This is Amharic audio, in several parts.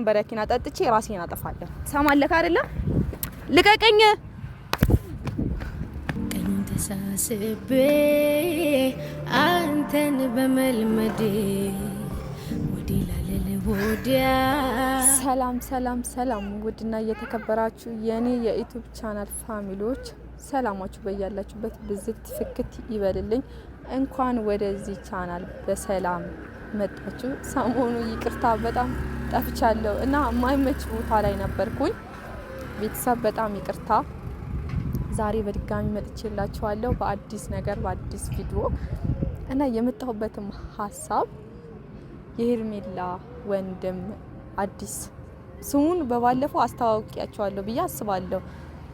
በረኪና ጠጥቼ ራሴን አጠፋለሁ። ሰማለክ አይደለ? ልቀቀኝ። ቀኝ ተሳስቤ አንተን በመልመዴ ሰላም ውድና እየተከበራችሁ የኔ የዩቲዩብ ቻናል ፋሚሊዎች ሰላማችሁ በያላችሁበት ብዝት ፍክት ይበልልኝ። እንኳን ወደዚህ ቻናል በሰላም መጣችሁ። ሰሞኑ ይቅርታ በጣም ጠፍቻለሁ እና ማይመች ቦታ ላይ ነበርኩኝ። ቤተሰብ በጣም ይቅርታ። ዛሬ በድጋሚ መጥቼላችኋለሁ በአዲስ ነገር በአዲስ ቪዲዮ እና የመጣሁበትም ሀሳብ የሄርሜላ ወንድም አዲስ ስሙን በባለፈው አስተዋውቂያቸዋለሁ ብዬ አስባለሁ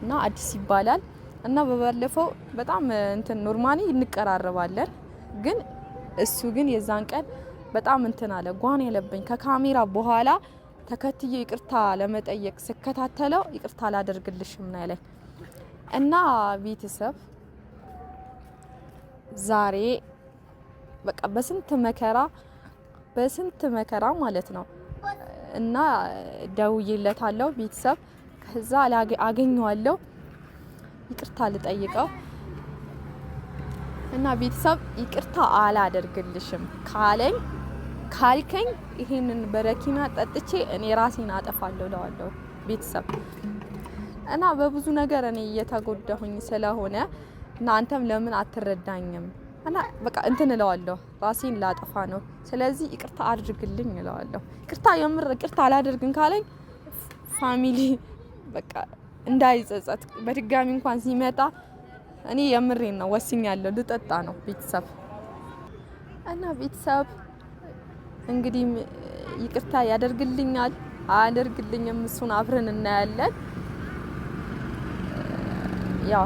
እና አዲስ ይባላል እና በባለፈው በጣም እንትን ኖርማሊ እንቀራረባለን ግን እሱ ግን የዛን ቀን በጣም እንትን አለ ጓን ያለብኝ ከካሜራ በኋላ ተከትዬ ይቅርታ ለመጠየቅ ስከታተለው ይቅርታ ላደርግልሽም ነው ያለኝ እና ቤተሰብ ዛሬ በቃ በስንት መከራ ማለት ነው እና ደውዬለታለሁ ቤተሰብ ከዛ አገኘዋለሁ ይቅርታ ልጠይቀው እና ቤተሰብ ይቅርታ አላደርግልሽም ካልከኝ ይሄንን በረኪና ጠጥቼ እኔ ራሴን አጠፋለሁ እለዋለሁ ቤተሰብ እና በብዙ ነገር እኔ እየተጎዳሁኝ ስለሆነ እና አንተም ለምን አትረዳኝም እና በቃ እንትን እለዋለሁ ራሴን ላጠፋ ነው ስለዚህ ይቅርታ አድርግልኝ እለዋለሁ ይቅርታ አላደርግን ካለኝ ፋሚሊ በቃ እንዳይጸጸት በድጋሚ እንኳን ሲመጣ እኔ የምሬን ነው ወስኛለሁ ልጠጣ ነው ቤተሰብ እና ቤተሰብ እንግዲህ ይቅርታ ያደርግልኛል አያደርግልኝም እሱን አብረን እናያለን ያው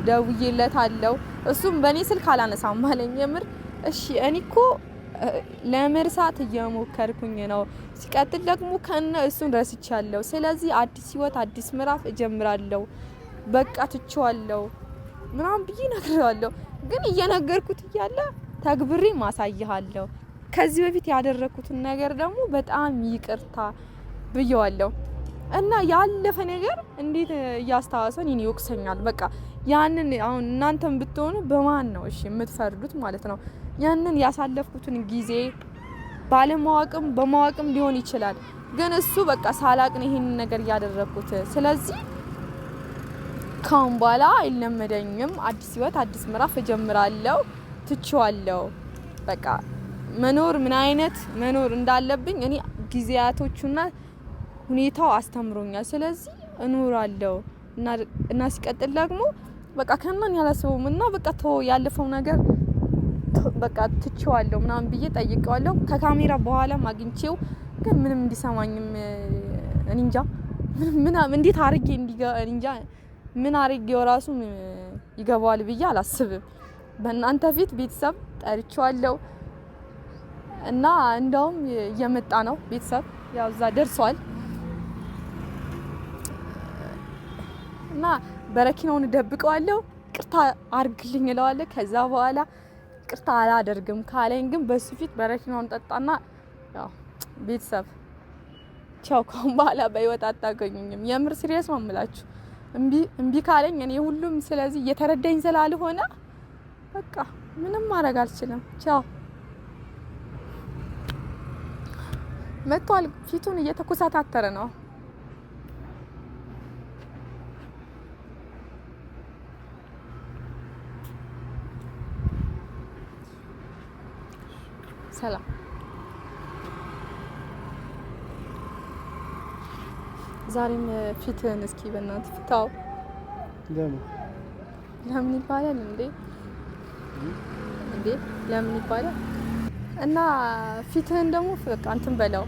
ደውዬለታለሁ እሱም በኔ ስልክ አላነሳም አለኝ የምር እሺ እኔ እኮ ለመርሳት እየሞከርኩኝ ነው ሲቀጥል ደግሞ ከነ እሱን ረስቻለሁ ስለዚህ አዲስ ህይወት አዲስ ምዕራፍ እጀምራለሁ በቃ ትቼዋለሁ ምናምን ብዬ ነግሬዋለሁ ግን እየነገርኩት እያለ ተግብሬ ማሳይሃለሁ ከዚህ በፊት ያደረኩትን ነገር ደግሞ በጣም ይቅርታ ብየዋለሁ እና ያለፈ ነገር እንዴት እያስታወሰን እኔ ይወቅሰኛል በቃ ያንን አሁን እናንተም ብትሆኑ በማን ነው እሺ የምትፈርዱት ማለት ነው ያንን ያሳለፍኩትን ጊዜ ባለማወቅም በማወቅም ሊሆን ይችላል ግን እሱ በቃ ሳላቅን ይሄንን ነገር ያደረኩት ስለዚህ ካሁን በኋላ አይለመደኝም አዲስ ህይወት አዲስ ምዕራፍ እጀምራለሁ ትቼዋለሁ በቃ ምን አይነት መኖር እንዳለብኝ እኔ ጊዜያቶቹና ሁኔታው አስተምሮኛል ስለዚህ እኖራለሁ እና ሲቀጥል ደግሞ በቃ ከናን ያላሰውም እና በቃ ያለፈው ነገር በቃ ትቼዋለሁ ምናምን ብዬ ጠይቀዋለሁ ከካሜራ በኋላ ማግኝቼው ግን ምንም እንዲሰማኝም እንጃ እንዴት አርጌ እንጃ ምን አርጌው ራሱ ይገባዋል ብዬ አላስብም በእናንተ ፊት ቤተሰብ ጠርቼዋለሁ እና እንደውም እየመጣ ነው ቤተሰብ ያው እዛ ደርሷል እና በረኪናውን ደብቀዋለሁ ይቅርታ አርግልኝ እለዋለሁ ከዛ በኋላ ይቅርታ አላደርግም ካለኝ ግን በሱ ፊት በረኪናውን ጠጣና ያው ቤተሰብ ቻው ካሁን በኋላ በህይወት አታገኙኝም የምር ሲሪየስ ነው የምላችሁ እምቢ ካለኝ እኔ ሁሉም ስለዚህ እየተረዳኝ ስላልሆነ በቃ ምንም ማድረግ አልችልም ቻው መጥቷል ፊቱን እየተኮሳታተረ ነው ሰላም ዛሬም ፊትህን እስኪ በእናትህ ፍታው ለምን ይባላል እንዴ ለምን ይባላል እና ፊትህን ደግሞ በቃ እንትን በለው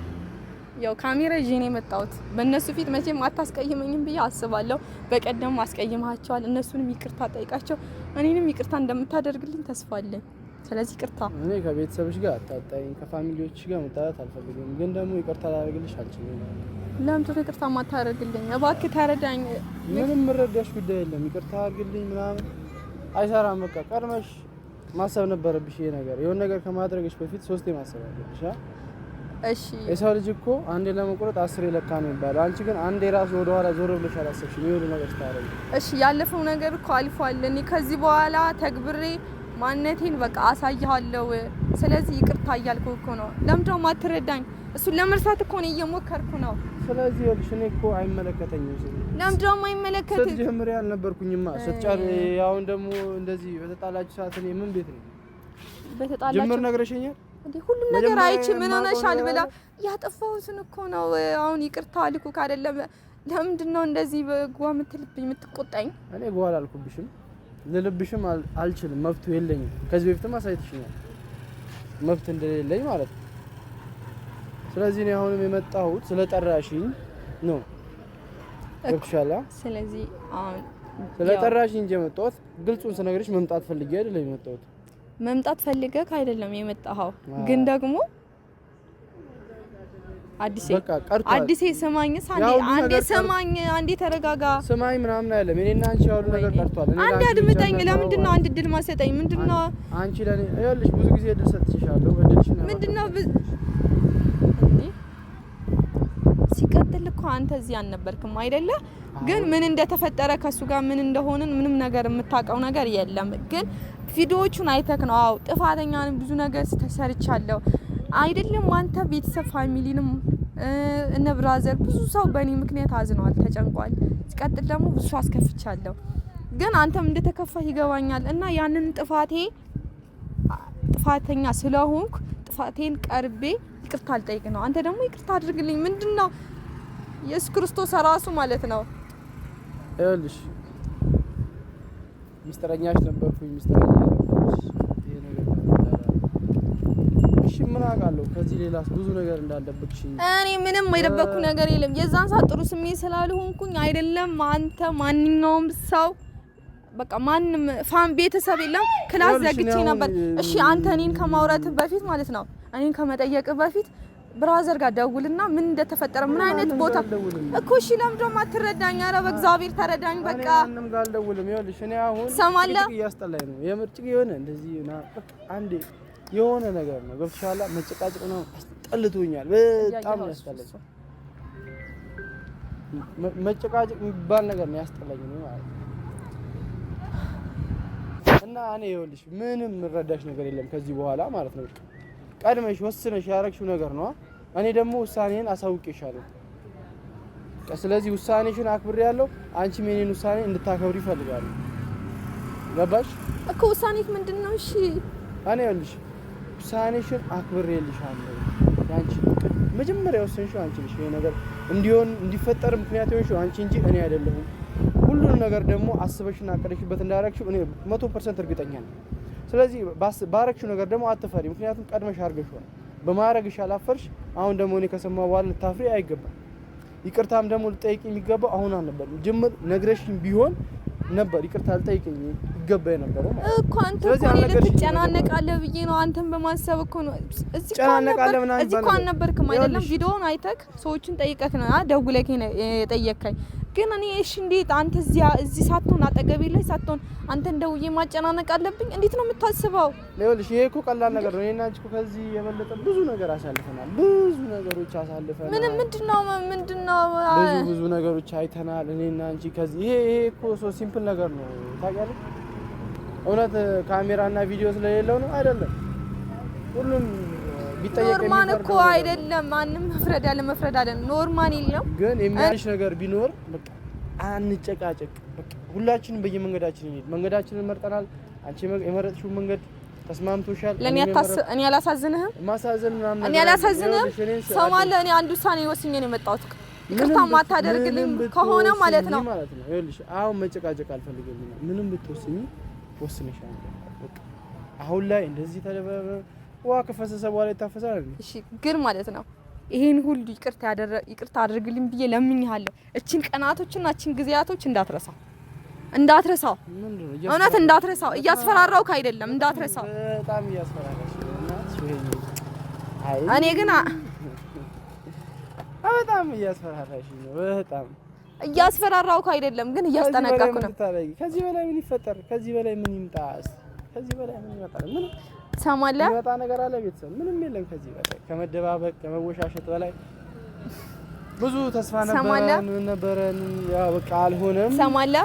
ያው ካሜራ ይዤ ነው የመጣሁት በእነሱ ፊት መቼም አታስቀይመኝም ብዬ አስባለሁ በቀደም አስቀይማቸዋል እነሱንም ይቅርታ ጠይቃቸው እኔንም ይቅርታ እንደምታደርግልኝ ተስፋ አለኝ ስለዚህ ይቅርታ እኔ ከቤተሰቦች ጋር አጣጣኝ ከፋሚሊዎች ጋር መጣላት አልፈልግም ግን ደግሞ ይቅርታ ላደርግልሽ አልችልም ለምን ይቅርታ ማታደርግልኝ እባክህ ተረዳኝ ምንም ምረዳሽ ጉዳይ የለም ይቅርታ አድርግልኝ ምናምን አይሰራም በቃ ቀድመሽ ማሰብ ነበረብሽ ይሄ ነገር የሆነ ነገር ከማድረግሽ በፊት ሶስቴ ማሰብ አለብሽ እሺ የሰው ልጅ እኮ አንዴ ለመቁረጥ 10 ለካ ነው የሚባለው። አንቺ ግን አንዴ ራስ ወደ ኋላ ዞር ብለሽ አላሰብሽም። ይሁን ነገር ስታረጊ እሺ ያለፈው ነገር እኮ አልፏል። እኔ ከዚህ በኋላ ተግብሬ ማንነቴን በቃ አሳይሃለሁ። ስለዚህ ይቅርታ እያልኩ እኮ ነው። ለምንድነው ማትረዳኝ? እሱን ለመርሳት እኮ ነው እየሞከርኩ ነው። ስለዚህ ይኸውልሽ እኔ እኮ አይመለከተኝም። ለምንድነው የማይመለከት? ስትጀምሪ አልነበርኩኝማ። ስትጫር አሁን ደግሞ እንደዚህ በተጣላችሁ ሰዓት እኔ ምን ቤት ነው በተጣላችሁ ጀምር ነግረሽኛል እንዴ? ሁሉም ነገር አይቼ ምን ሆነሻል ብላ ያጠፋሁትን እኮ ነው። አሁን ይቅርታ አልኩክ አይደለም። ለምንድነው እንደዚህ በጓ የምትልብኝ የምትቆጣኝ? እኔ ጓ አላልኩብሽም፣ ልልብሽም አልችልም። መብቱ የለኝም። ከዚህ በፊትም አሳይተሽኛል መብት እንደሌለኝ ማለት ነው። ስለዚህ እኔ አሁንም የመጣሁት ስለጠራሽኝ ነው። እክሻላ ስለዚህ አሁን ስለጠራሽኝ እንጂ የመጣሁት ግልጹን ስነግርሽ መምጣት ፈልጌ አይደለም የመጣሁት። መምጣት ፈልገህ አይደለም የመጣኸው፣ ግን ደግሞ አዲሴ ስማኝ፣ አንዴ ስማኝ፣ አንዴ ተረጋጋ። ስማኝ ምናምን አይደለም። እኔና አንቺ ያው ነገር ቀርቷል። አንዴ አድምጠኝ። ለምንድን ነው አንድ እድል ማሰጠኝ? ምንድን ነው አንቺ ለኔ ይኸውልሽ ብዙ ጊዜ እድል ሰጥቼሻለሁ። በእድልሽ ነው ምንድን ነው ሲቀጥል እኮ አንተ እዚህ አልነበርክም አይደለ? ግን ምን እንደተፈጠረ ከሱ ጋር ምን እንደሆነን ምንም ነገር የምታውቀው ነገር የለም። ግን ቪዲዮዎቹን አይተክ ነው። አዎ ጥፋተኛ ነኝ፣ ብዙ ነገር ተሰርቻለሁ አይደለም? አንተ ቤተሰብ ፋሚሊንም እነ ብራዘር ብዙ ሰው በእኔ ምክንያት አዝነዋል፣ ተጨንቋል። ሲቀጥል ደግሞ ብዙ አስከፍቻለሁ። ግን አንተም እንደተከፋህ ይገባኛል። እና ያንን ጥፋተኛ ስለሆንኩ ጥፋቴን ቀርቤ ይቅርታ አልጠይቅ ነው። አንተ ደግሞ ይቅርታ አድርግልኝ። ምንድነው ኢየሱስ ክርስቶስ ራሱ ማለት ነው። ይኸውልሽ ሚስጥረኛሽ ነበርኩኝ፣ ሚስጥረኛ ነበርኩሽ። ይሄ ነገር እሺ ምን አውቃለሁ ከዚህ ሌላስ ብዙ ነገር እንዳልደብቅሽ። እኔ ምንም የደበቅኩ ነገር የለም። የዛን ሰዓት ጥሩ ስሜት ስላልሆንኩኝ አይደለም አንተ ማንኛውም ሰው በቃ ማንም ቤተሰብ የለም ክላስ ዘግቼ ነበር። እሺ አንተ እኔን ከማውራት በፊት ማለት ነው እኔን ከመጠየቅ በፊት ብራዘር ጋር ደውልና ምን እንደተፈጠረ ምን አይነት ቦታ እኮ እሺ ለምንድነው የማትረዳኝ? ኧረ በእግዚአብሔር ተረዳኝ። በቃ ምንም ጋር አልደውልም። ይኸውልሽ እኔ አሁን ሰማለህ እያስጠላኝ ነው የምርጭቅ የሆነ እንደዚህ በቃ አንዴ የሆነ ነገር ነው ገብቶሻል። መጨቃጨቅ ነው አስጠልቶኛል። በጣም ያስጠላኝ መጨቃጨቅ የሚባል ነገር ነው ያስጠላኝ ነው ማለት ነው። እና እኔ ይኸውልሽ ምንም የምረዳሽ ነገር የለም ከዚህ በኋላ ማለት ነው። ቀድመሽ ወስነሽ ያረግሽው ነገር ነው። እኔ ደግሞ ውሳኔን አሳውቄሻለሁ። ስለዚህ ውሳኔሽን አክብሬያለሁ። አንቺም የኔን ውሳኔ እንድታከብሪ እፈልጋለሁ። ገባሽ እኮ? ውሳኔት ምንድነው? እሺ እኔ ይኸውልሽ ውሳኔሽን አክብሬልሻለሁ። አንቺ መጀመሪያ ወሰንሽው አንቺ ነሽ። ይሄ ነገር እንዲፈጠር ምክንያት የሆንሽው አንቺ እንጂ እኔ አይደለሁም። ሁሉንም ነገር ደግሞ አስበሽና አቀደሽበት እንዳደረግሽው እኔ 100% እርግጠኛ ነኝ። ስለዚህ ባረክሽው ነገር ደግሞ አትፈሪ፣ ምክንያቱም ቀድመሽ አድርገሽዋል። በማድረግሽ አላፈርሽ። አሁን ደግሞ እኔ ከሰማሁ በኋላ ልታፍሪ አይገባም። ይቅርታም ደግሞ ልጠይቅ የሚገባው አሁን አልነበረም። ጅምር ነግረሽኝ ቢሆን ነበር ይቅርታ ልጠይቅኝ ይገባ የነበረው ማለት እኮ። አንተ እኮ ልትጨናነቃለህ ብዬ ነው አንተን በማሰብ እኮ ነው። እዚህ እኮ አልነበርክም አይደለም? ቪዲዮውን አይተክ ሰዎችን ጠይቀክ ነው ደውለክ የጠየከኝ። ግን እኔ እሺ እንዴት አንተ እዚህ ሳትሆን አጠገቤ ላይ ሳትሆን አንተን ደውዬ ማጨናነቅ አለብኝ? እንዴት ነው የምታስበው? ይኸውልሽ ይሄ እኮ ቀላል ነገር ነው። እኔና አንቺ እኮ ከዚህ የበለጠ ብዙ ነገር አሳልፈናል። ብዙ ነገሮች አሳልፈናል። ምንድነው ብዙ ነገሮች አይተናል እኔና አንቺ ከዚህ ይሄ እኮ ሶ ሲምፕል ነገር ነው ታውቂያለሽ። እውነት ካሜራና ቪዲዮ ስለሌለው ነው አይደለም። ሁሉም ቢጠየቅ ኖርማል እኮ አይደለም። ማንም መፍረድ አለ ኖርማል የለም። ግን የሚያልሽ ነገር ቢኖር በቃ አንጨቃጨቅ። በቃ ሁላችንም በየመንገዳችን እንሂድ። መንገዳችንን መርጠናል። አንቺ የመረጥሽው መንገድ ተስማምቶሻል። እኔ አላሳዝንህም። ማሳዘን ምናምን እኔ አላሳዝንህም። ሰማለ እኔ አንድ ውሳኔ ወስኜ ነው የመጣሁት። ይቅርታ ማታደርግልኝ ከሆነ ማለት ነው። ይኸውልሽ አሁን መጨቃጨቅ አልፈልግም። ምንም ብትወስኚ ወስነሻል። በቃ አሁን ላይ እንደዚህ ተደበበ ዋ ከፈሰሰ በኋላ ይታፈሳል። እሺ ግን ማለት ነው ይሄን ሁሉ ይቅርታ አድርግልኝ ብዬ ለምኜሃለሁ። እቺን ቀናቶችና እቺን ጊዜያቶች እንዳትረሳው። እውነት እንዳትረሳው። እያስፈራራውክ አይደለም፣ እንዳትረሳው። በጣም እያስፈራራሽ ነው። እኔ ግን በጣም እያስፈራራሽ ነው። በጣም እያስፈራራውክ አይደለም፣ ግን እያስጠነቀቅኩ ነው። ከዚህ በላይ ምን ይፈጠር? ከዚህ በላይ ምን ይምጣ? ከዚህ በላይ ምን ይመጣ? ምን ሰማለ ይመጣ ነገር አለ ቤተሰብ ምንም የለም ከዚህ በላይ ከመደባበቅ ከመወሻሸት በላይ ብዙ ተስፋ ነበረን ያው በቃ አልሆነም ሰማለ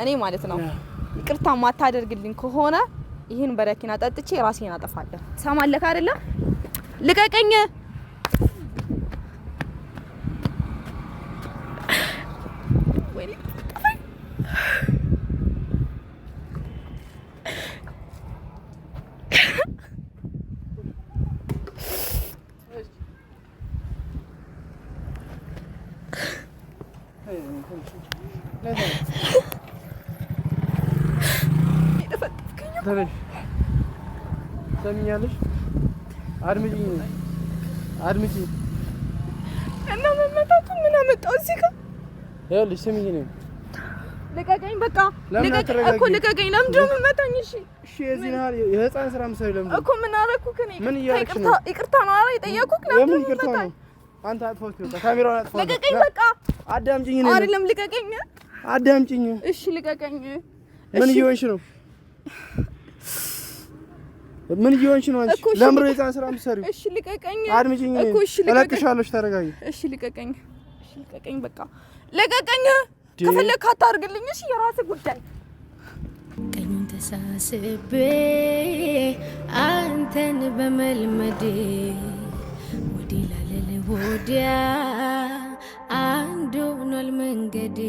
እኔ ማለት ነው ይቅርታ ማታደርግልኝ ከሆነ ይሄን በረኪና ጠጥቼ ራሴን አጠፋለሁ ሰማለክ አይደለ ልቀቀኝ ወይኔ ሰሚኛለሽ አድምጪ እና መመታቱ ምን አመጣው እዚህ ጋር ይኸውልሽ ስሚኝ ነው ልቀቀኝ በቃ እኮ ልቀቀኝ ለምን ደም መታኝ እሺ እዚህ ነው የህፃን ስራ መሰለኝ ለምን እኮ ምን አደረኩክ እኔ ምን እያልኩሽ ነው ይቅርታ ነው አይደል የጠየኩክ ለምን ይቅርታ ነው አንተ አጥፎት ነው ካሜራውን አጥፎት ልቀቀኝ በቃ አዳምጪኝ ነው አይደለም ልቀቀኝ አዳምጪኝ እሺ ልቀቀኝ ምን እየሆንሽ ነው ምን እየሆንሽ ነው አንቺ ለምን የህፃን ስራ መሰለኝ እሺ ልቀቀኝ አድምጪኝ እኮ እሺ ልቀቀኝ ተረጋጊ እሺ ልቀቀኝ በቃ ልቀቀኝ ከፈለክ አታርግልኝ እሺ የራስህ ጉዳይ ቀኙን ተሳስቤ አንተን በመልመዴ ወዲህ ላለለ ወዲያ አንዱ ሆኗል መንገዴ